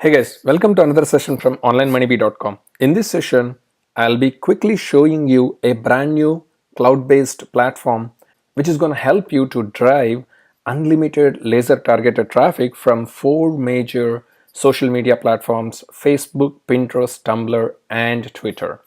Hey guys, welcome to another session from onlinemoneybee.com. In this session, I'll be quickly showing you a brand new cloud-based platform which is going to help you to drive unlimited laser targeted traffic from four major social media platforms: Facebook, Pinterest, Tumblr, and Twitter.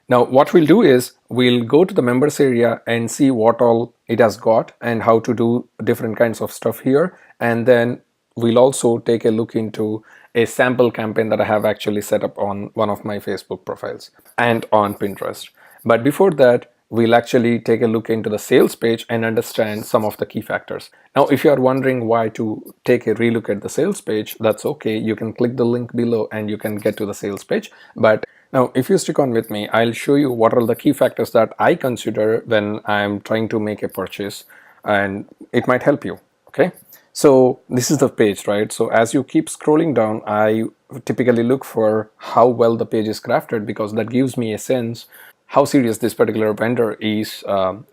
Now, what we'll do is we'll go to the members area and see what all it has got and how to do different kinds of stuff here. And then we'll also take a look into a sample campaign that I have actually set up on one of my Facebook profiles and on Pinterest. But before that, we'll actually take a look into the sales page and understand some of the key factors. Now, if you are wondering why to take a relook at the sales page, that's okay. You can click the link below and you can get to the sales page. But now, if you stick on with me, I'll show you what are the key factors that I consider when I'm trying to make a purchase, and it might help you. Okay. So this is the page, right? So as you keep scrolling down, I typically look for how well the page is crafted, because that gives me a sense how serious this particular vendor is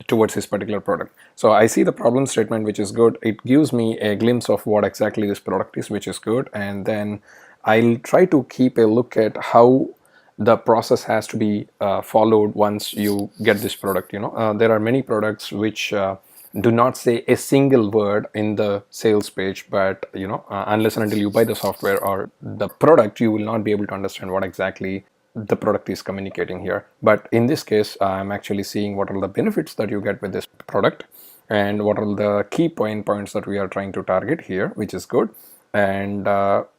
towards this particular product. So I see the problem statement, which is good. It gives me a glimpse of what exactly this product is, which is good. And then I'll try to keep a look at how the process has to be followed once you get this product. There are many products which do not say a single word in the sales page, but unless and until you buy the software or the product, you will not be able to understand what exactly the product is communicating here. But in this case, I'm actually seeing what are the benefits that you get with this product and what are the key points that we are trying to target here, which is good. And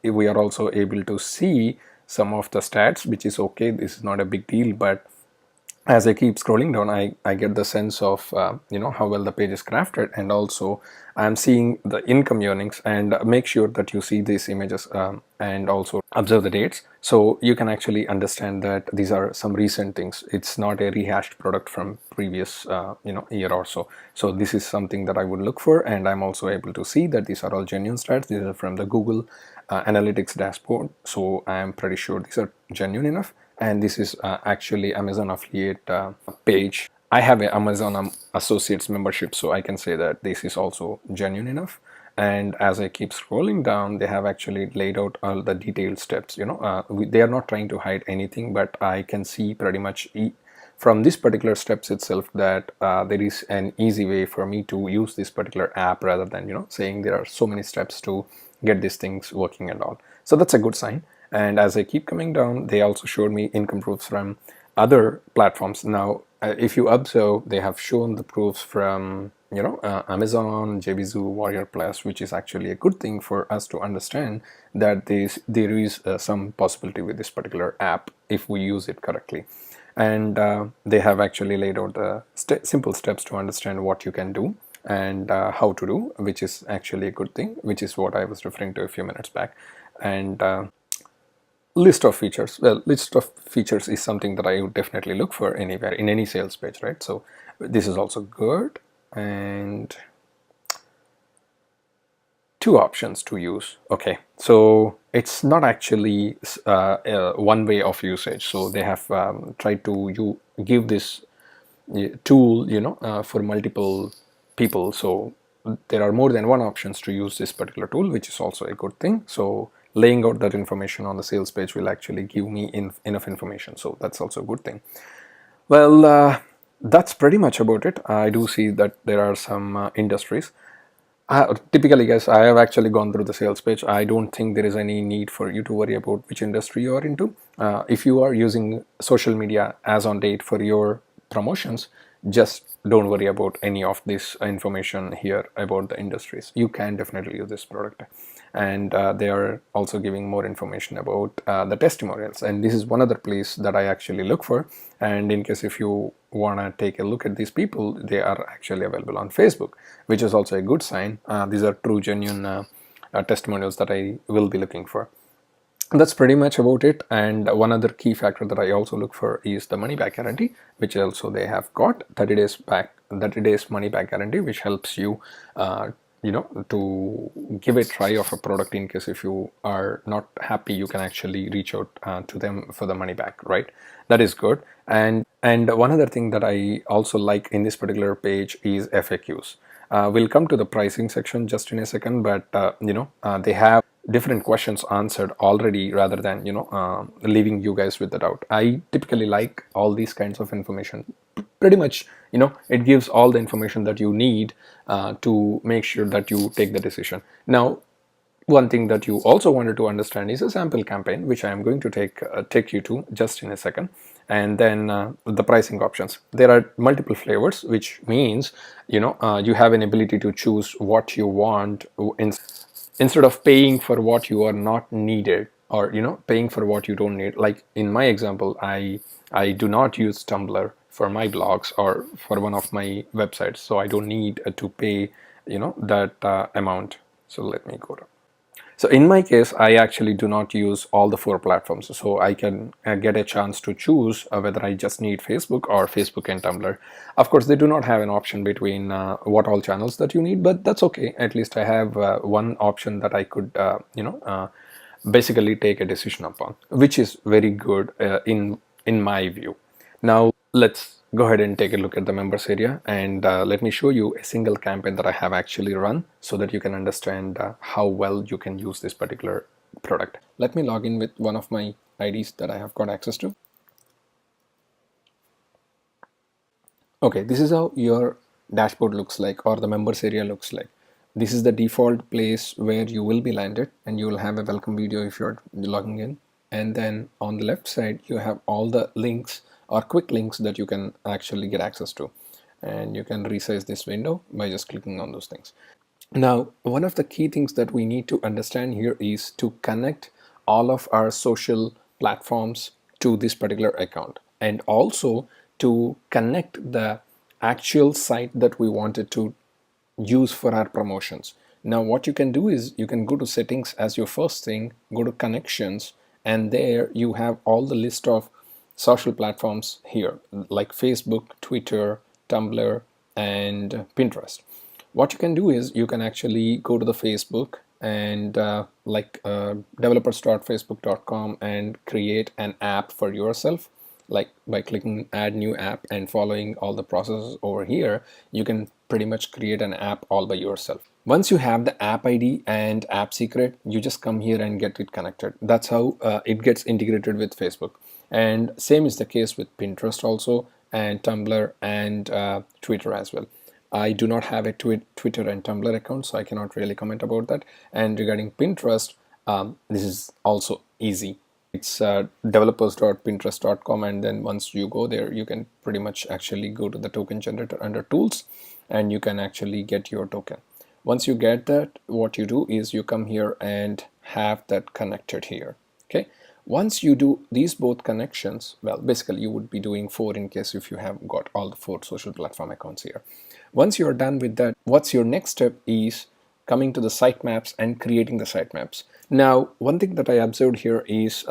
we are also able to see some of the stats, which is okay. This is not a big deal, but as I keep scrolling down, I get the sense of how well the page is crafted, and also I'm seeing the income earnings. And make sure that you see these images and also observe the dates, so you can actually understand that these are some recent things. It's not a rehashed product from previous year or so. So this is something that I would look for, and I'm also able to see that these are all genuine stats. These are from the Google Analytics dashboard, so I'm pretty sure these are genuine enough. And this is actually Amazon affiliate page. I have an Amazon Associates membership, so I can say that this is also genuine enough. And as I keep scrolling down, they have actually laid out all the detailed steps. They are not trying to hide anything, but I can see pretty much from this particular steps itself that there is an easy way for me to use this particular app, rather than saying there are so many steps to get these things working and all. So that's a good sign. And as I keep coming down, they also showed me income proofs from other platforms. Now, if you observe, they have shown the proofs from Amazon, JVZoo, Warrior Plus, which is actually a good thing for us to understand that there is some possibility with this particular app if we use it correctly. And they have actually laid out the simple steps to understand what you can do and how to do, which is actually a good thing, which is what I was referring to a few minutes back. And list of features. Well, list of features is something that I would definitely look for anywhere in any sales page, right? So this is also good. And two options to use. Okay, so it's not actually one way of usage. So they have tried to give this tool for multiple people. So there are more than one options to use this particular tool, which is also a good thing. So laying out that information on the sales page will actually give me enough information. So that's also a good thing. Well, that's pretty much about it. I do see that there are some industries. Typically, guys, I have actually gone through the sales page. I don't think there is any need for you to worry about which industry you are into. If you are using social media as on date for your promotions, just don't worry about any of this information here about the industries. You can definitely use this product. And they are also giving more information about the testimonials, and this is one other place that I actually look for. And in case if you want to take a look at these people, they are actually available on Facebook, which is also a good sign. These are true genuine testimonials that I will be looking for. That's pretty much about it. And one other key factor that I also look for is the money back guarantee, which also they have got 30 days money back guarantee, which helps you to give a try of a product. In case if you are not happy, you can actually reach out to them for the money back, right? That is good. And one other thing that I also like in this particular page is FAQs. We'll come to the pricing section just in a second, but they have different questions answered already, rather than leaving you guys with the doubt. I typically like all these kinds of information. Pretty much, it gives all the information that you need to make sure that you take the decision. Now, one thing that you also wanted to understand is a sample campaign, which I am going to take you to just in a second. And then the pricing options. There are multiple flavors, which means you have an ability to choose what you want instead of paying for what you are not needed, or paying for what you don't need. Like in my example, I do not use Tumblr for my blogs or for one of my websites, so I don't need to pay that amount. So let me go to. So in my case, I actually do not use all the four platforms. So I can get a chance to choose whether I just need Facebook or Facebook and Tumblr. Of course, they do not have an option between what all channels that you need, but that's okay. At least I have one option that I could, basically take a decision upon, which is very good in my view. Now let's go ahead and take a look at the members area, and let me show you a single campaign that I have actually run, so that you can understand how well you can use this particular product. Let me log in with one of my IDs that I have got access to. Okay, this is how your dashboard looks like, or the members area looks like. This is the default place where you will be landed, and you will have a welcome video if you're logging in. And then on the left side, you have all the links or quick links that you can actually get access to. And you can resize this window by just clicking on those things. Now, one of the key things that we need to understand here is to connect all of our social platforms to this particular account, and also to connect the actual site that we wanted to use for our promotions. Now, what you can do is you can go to settings as your first thing, go to connections, and there you have all the list of social platforms here, like Facebook, Twitter, Tumblr, and Pinterest. What you can do is you can actually go to the Facebook and developers.facebook.com and create an app for yourself. Like by clicking add new app and following all the processes over here, you can pretty much create an app all by yourself. Once you have the app ID and app secret, you just come here and get it connected. That's how it gets integrated with Facebook. And same is the case with Pinterest also, and Tumblr, and Twitter as well. I do not have a Twitter and Tumblr account, so I cannot really comment about that. And regarding Pinterest, this is also easy. It's developers.pinterest.com, and then once you go there, you can pretty much actually go to the token generator under tools, and you can actually get your token. Once you get that, what you do is you come here and have that connected here. Okay. Once you do these both connections, well, basically you would be doing 4 in case if you have got all the 4 social platform accounts here. Once you're done with that, what's your next step is coming to the sitemaps and creating the sitemaps. Now, one thing that I observed here is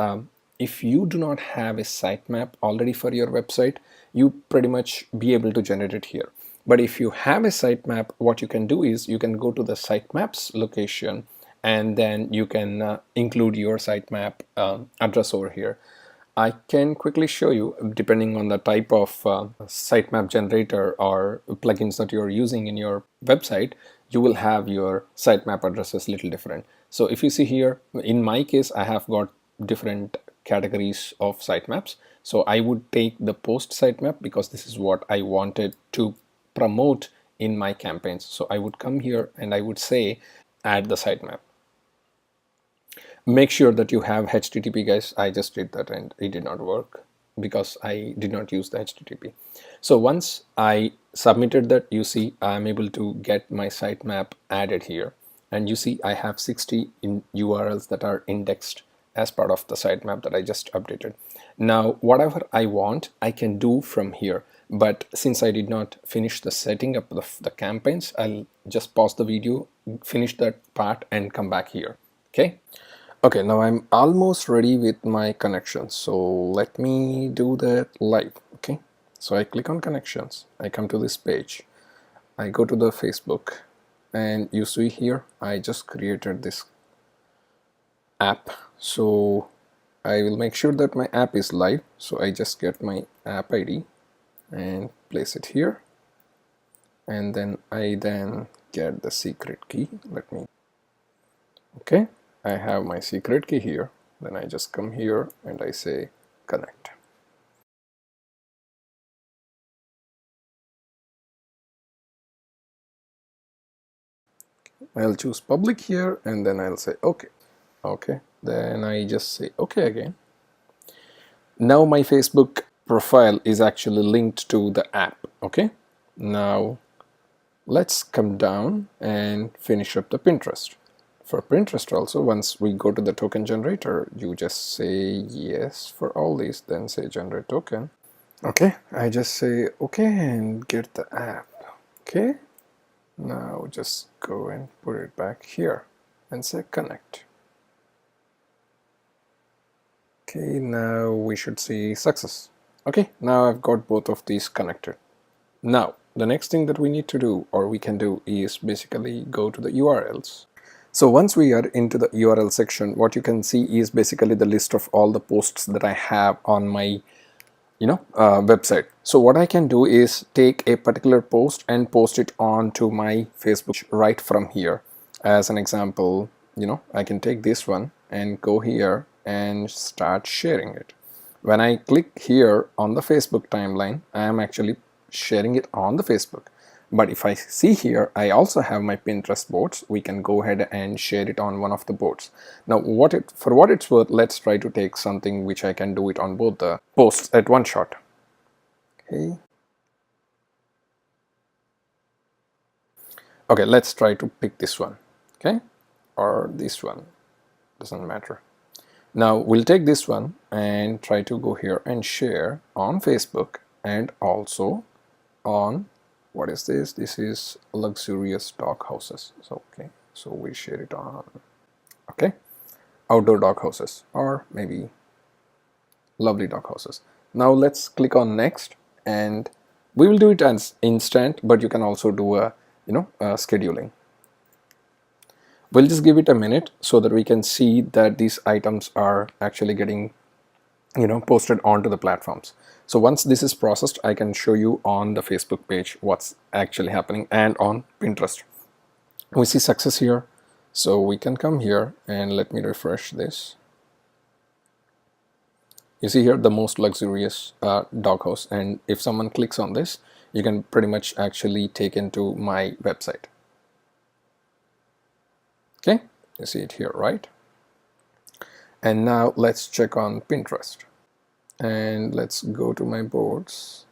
if you do not have a sitemap already for your website, you pretty much be able to generate it here. But if you have a sitemap, what you can do is you can go to the sitemaps location, and then you can include your sitemap address over here. I can quickly show you, depending on the type of sitemap generator or plugins that you're using in your website, you will have your sitemap addresses a little different. So if you see here, in my case, I have got different categories of sitemaps. So I would take the post sitemap because this is what I wanted to promote in my campaigns. So I would come here and I would say add the sitemap. Make sure that you have HTTP, guys. I just did that and it did not work because I did not use the HTTP. So once I submitted that, you see I'm able to get my sitemap added here, and you see I have 60 URLs that are indexed as part of the sitemap that I just updated. Now whatever I want I can do from here, but since I did not finish the setting up the campaigns, I'll just pause the video, finish that part, and come back here. Okay. Okay, now I'm almost ready with my connections. So let me do that live. Okay, so I click on connections. I come to this page. I go to the Facebook, and you see here I just created this app. So I will make sure that my app is live. So I just get my app ID and place it here, and then I get the secret key. Okay. I have my secret key here. Then I just come here and I say connect. I'll choose public here and then I'll say okay. Okay, then I just say okay again. Now my Facebook profile is actually linked to the app. Okay, now let's come down and finish up the Pinterest. For Pinterest also, once we go to the token generator, you just say yes for all these, then say generate token. Okay, I just say okay and get the app. Okay, now just go and put it back here and say connect. Okay, now we should see success. Okay, now I've got both of these connected. Now, the next thing that we need to do, or we can do, is basically go to the URLs. So once we are into the URL section, what you can see is basically the list of all the posts that I have on my website. So what I can do is take a particular post and post it onto my Facebook right from here. As an example, I can take this one and go here and start sharing it. When I click here on the Facebook timeline, I am actually sharing it on the Facebook. But if I see here, I also have my Pinterest boards. We can go ahead and share it on one of the boards. Now, for what it's worth, let's try to take something which I can do it on both the posts at one shot. Okay. Okay, let's try to pick this one. Okay, or this one, doesn't matter. Now we'll take this one and try to go here and share on Facebook and also on, what is this? This is luxurious dog houses. So okay, so we share it on, okay, outdoor dog houses, or maybe lovely dog houses. Now let's click on next, and we will do it as instant, but you can also do a scheduling. We'll just give it a minute so that we can see that these items are actually getting posted onto the platforms. So once this is processed, I can show you on the Facebook page what's actually happening, and on Pinterest. We see success here, so we can come here and let me refresh this. You see here the most luxurious doghouse, and if someone clicks on this, you can pretty much actually take into my website. Okay, you see it here, right? And now let's check on Pinterest. And let's go to my boards.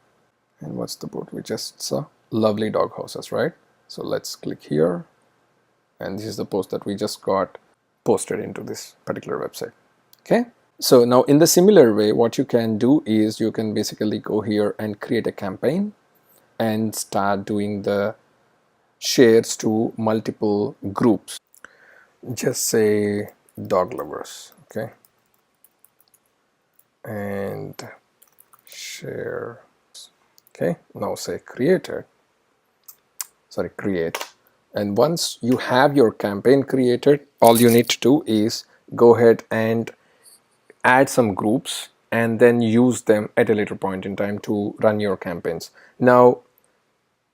And what's the board we just saw? Lovely dog houses, right? So let's click here. And this is the post that we just got posted into this particular website. Okay. So now in the similar way, what you can do is you can basically go here and create a campaign and start doing the shares to multiple groups. Just say dog lovers, okay, and share. Okay, now say create, and once you have your campaign created, all you need to do is go ahead and add some groups and then use them at a later point in time to run your campaigns. Now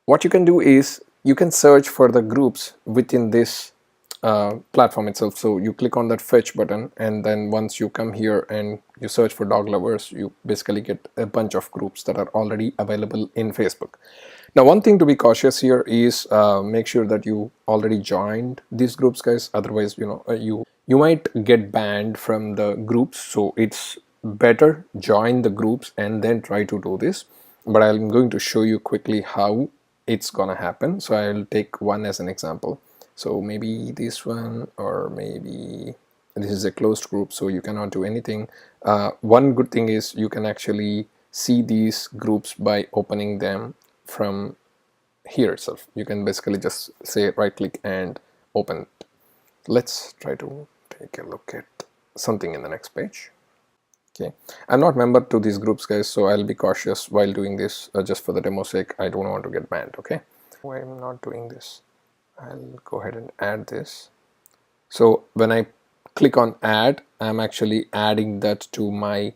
what you can do is you can search for the groups within this platform itself. So you click on that fetch button, and then once you come here and you search for dog lovers, you basically get a bunch of groups that are already available in Facebook. Now one thing to be cautious here is make sure that you already joined these groups, guys. Otherwise you might get banned from the groups. So it's better join the groups and then try to do this. But I'm going to show you quickly how it's gonna happen. So I'll take one as an example. So maybe this one, or maybe this is a closed group, so you cannot do anything. One good thing is you can actually see these groups by opening them from here itself. You can basically just say right click and open it. Let's try to take a look at something in the next page. Okay, I'm not member to these groups, guys, so I'll be cautious while doing this, just for the demo sake. I don't want to get banned. Okay, why I'm not doing this? I'll go ahead and add this. So when I click on add, I'm actually adding that to my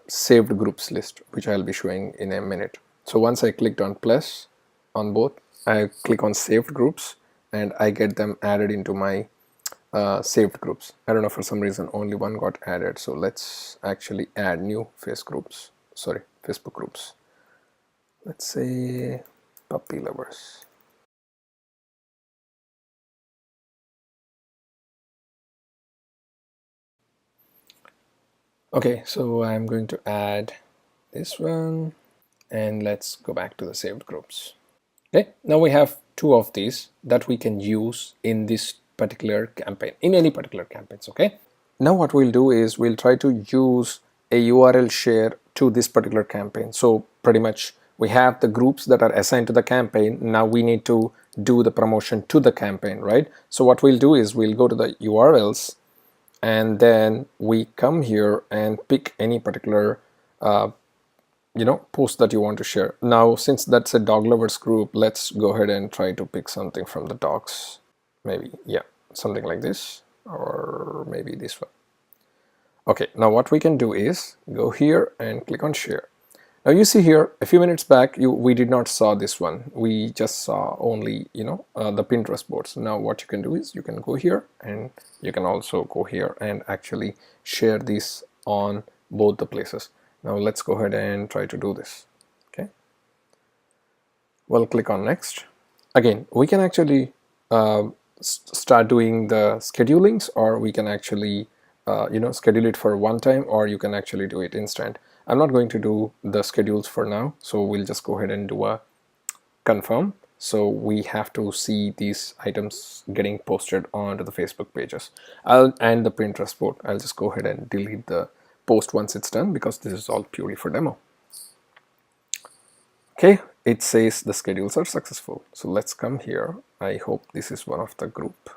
saved groups list, which I'll be showing in a minute. So once I clicked on plus on both, I click on saved groups and I get them added into my saved groups. I don't know, for some reason only one got added, so let's actually add new Facebook groups. Let's say puppy lovers. Okay, so I'm going to add this one, and let's go back to the saved groups. Okay, now we have two of these that we can use in this particular campaign, in any particular campaigns. Okay, now what we'll do is we'll try to use a URL share to this particular campaign. So pretty much we have the groups that are assigned to the campaign. Now we need to do the promotion to the campaign, right? So what we'll do is we'll go to the URLs, and then we come here and pick any particular post that you want to share. Now since that's a dog lovers group, let's go ahead and try to pick something from the dogs. Maybe, yeah, something like this, or maybe this one. Okay, now what we can do is go here and click on share. Now you see here, a few minutes back we did not saw this one. We just saw only the Pinterest boards. Now what you can do is you can go here, and you can also go here and actually share this on both the places. Now let's go ahead and try to do this. Okay, we'll click on next. Again, we can actually start doing the schedulings, or we can actually schedule it for one time, or you can actually do it instant. I'm not going to do the schedules for now, so we'll just go ahead and do a confirm. So we have to see these items getting posted onto the Facebook pages and the Pinterest board. I'll just go ahead and delete the post once it's done, because this is all purely for demo. Okay, it says the schedules are successful. So let's come here. I hope this is one of the group.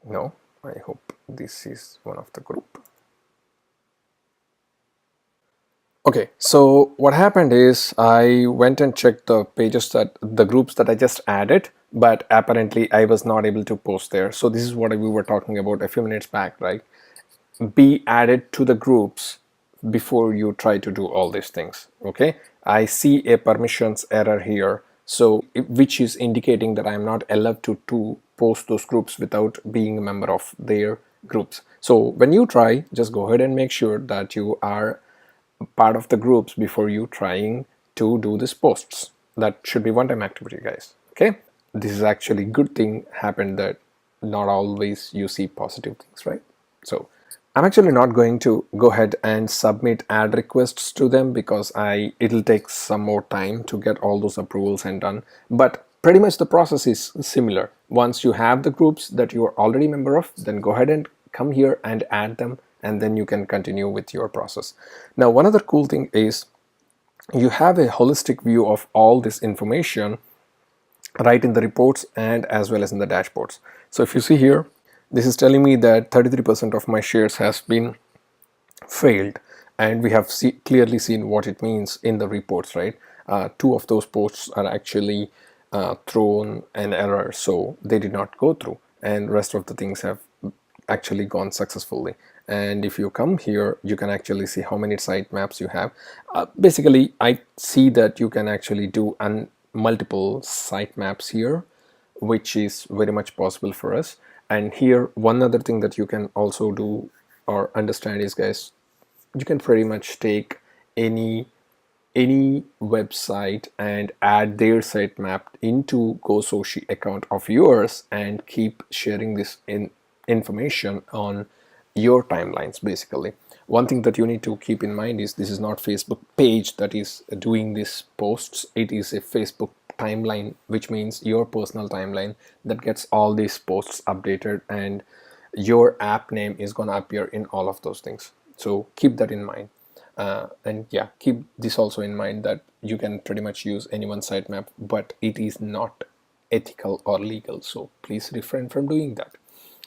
No, I hope this is one of the group. Okay, so what happened is I went and checked the pages, that the groups that I just added, but apparently I was not able to post there. So this is what we were talking about a few minutes back, right? Be added to the groups before you try to do all these things. Okay, I see a permissions error here, so which is indicating that I'm not allowed to post those groups without being a member of their groups. So when you try, just go ahead and make sure that you are part of the groups before you trying to do these posts. That should be one-time activity, guys. Okay, this is actually good thing happened, that not always you see positive things, right? So I'm actually not going to go ahead and submit ad requests to them, because it'll take some more time to get all those approvals and done. But pretty much the process is similar. Once you have the groups that you are already a member of, then go ahead and come here and add them, and then you can continue with your process. Now, one other cool thing is you have a holistic view of all this information right in the reports and as well as in the dashboards. So if you see here, this is telling me that 33% of my shares has been failed, and we have clearly seen what it means in the reports, right? Two of those posts are actually thrown an error, so they did not go through, and rest of the things have actually gone successfully. And if you come here, you can actually see how many sitemaps you have. Basically, I see that you can actually do multiple sitemaps here, which is very much possible for us. And here, one other thing that you can also do or understand is, guys, you can pretty much take any website and add their sitemap into Gosoci account of yours, and keep sharing this information on your timelines. Basically, one thing that you need to keep in mind is this is not Facebook page that is doing these posts. It is a Facebook timeline, which means your personal timeline that gets all these posts updated, and your app name is going to appear in all of those things. So keep that in mind. And yeah, keep this also in mind, that you can pretty much use anyone's sitemap, but it is not ethical or legal, so please refrain from doing that.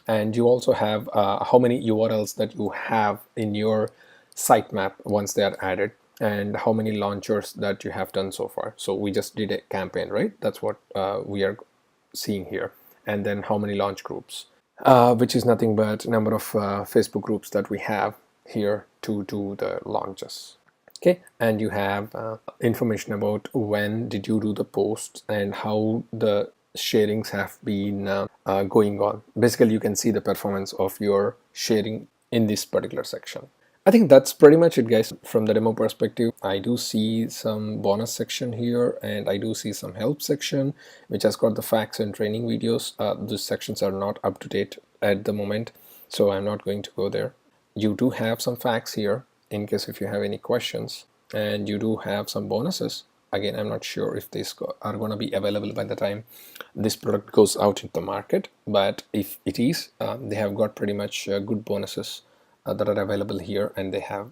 And you also have how many URLs that you have in your sitemap once they are added, and how many launchers that you have done so far. So we just did a campaign, right? That's what we are seeing here. And then how many launch groups, which is nothing but number of Facebook groups that we have here to do the launches. Okay, and you have information about when did you do the posts and how the sharings have been going on. Basically, you can see the performance of your sharing in this particular section. I think that's pretty much it, guys. From the demo perspective, I do see some bonus section here, and I do see some help section which has got the facts and training videos. Those sections are not up to date at the moment, so I'm not going to go there. You do have some facts here in case if you have any questions, and you do have some bonuses. Again, I'm not sure if these are going to be available by the time this product goes out into the market, but if it is, they have got pretty much good bonuses that are available here, and they have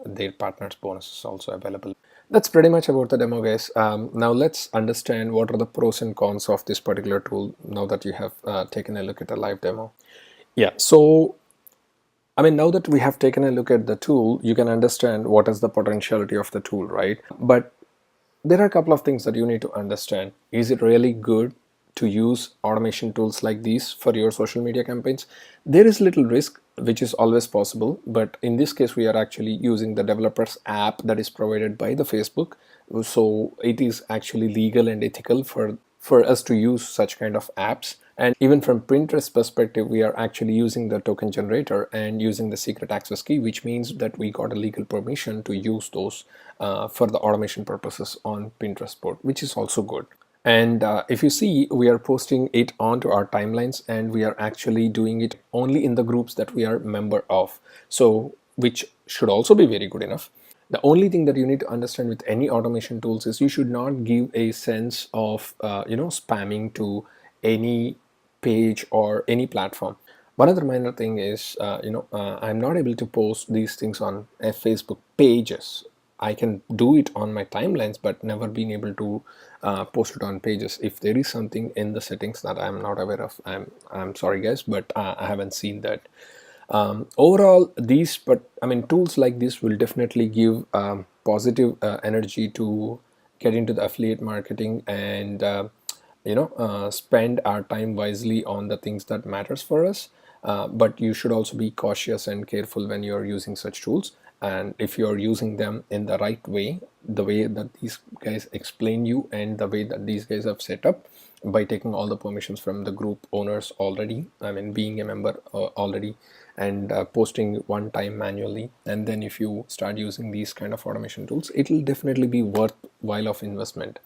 their partners bonuses also available. That's pretty much about the demo, guys. Now let's understand what are the pros and cons of this particular tool now that you have taken a look at a live demo. Yeah, so I mean, now that we have taken a look at the tool, you can understand what is the potentiality of the tool, right? But there are a couple of things that you need to understand. Is it really good to use automation tools like these for your social media campaigns? There is little risk, which is always possible, but in this case we are actually using the developers app that is provided by the Facebook, so it is actually legal and ethical for us to use such kind of apps. And even from Pinterest perspective, we are actually using the token generator and using the secret access key, which means that we got a legal permission to use those for the automation purposes on Pinterest board, which is also good. And if you see, we are posting it onto our timelines, and we are actually doing it only in the groups that we are member of, so which should also be very good enough. The only thing that you need to understand with any automation tools is you should not give a sense of spamming to any page or any platform. One other minor thing is I'm not able to post these things on Facebook pages. I can do it on my timelines, but never been able to post it on pages. If there is something in the settings that I'm not aware of, I'm sorry, guys, but I haven't seen that. Overall, tools like this will definitely give positive energy to get into the affiliate marketing and spend our time wisely on the things that matters for us. But you should also be cautious and careful when you're using such tools, and if you're using them in the right way, the way that these guys explain you and the way that these guys have set up, by taking all the permissions from the group owners already, being a member already, and posting one time manually, and then if you start using these kind of automation tools, it will definitely be worthwhile of investment.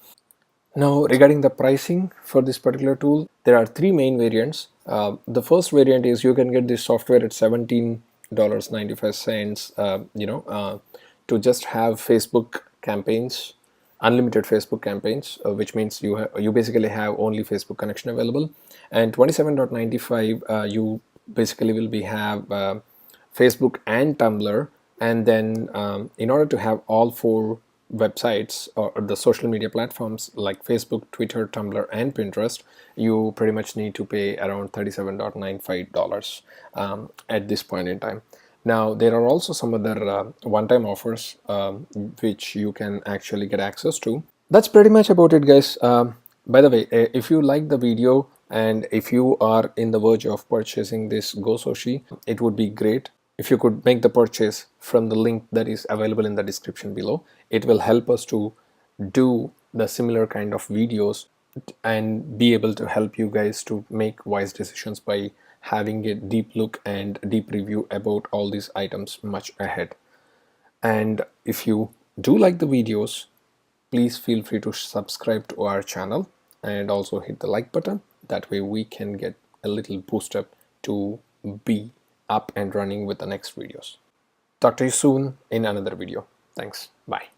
Now, regarding the pricing for this particular tool, there are three main variants. The first variant is you can get this software at $17.95, to just have Facebook campaigns, unlimited Facebook campaigns, which means you basically have only Facebook connection available. And $27.95, you basically will be have Facebook and Tumblr, and then in order to have all four websites or the social media platforms like Facebook, Twitter, Tumblr, and Pinterest, you pretty much need to pay around $37.95 at this point in time. Now, there are also some other one-time offers which you can actually get access to. That's pretty much about it, guys. By the way, if you like the video and if you are in the verge of purchasing this Gosoci, it would be great if you could make the purchase from the link that is available in the description below. It will help us to do the similar kind of videos and be able to help you guys to make wise decisions by having a deep look and deep review about all these items much ahead. And if you do like the videos, please feel free to subscribe to our channel and also hit the like button. That way we can get a little boost up to be up and running with the next videos. Talk to you soon in another video. Thanks. Bye.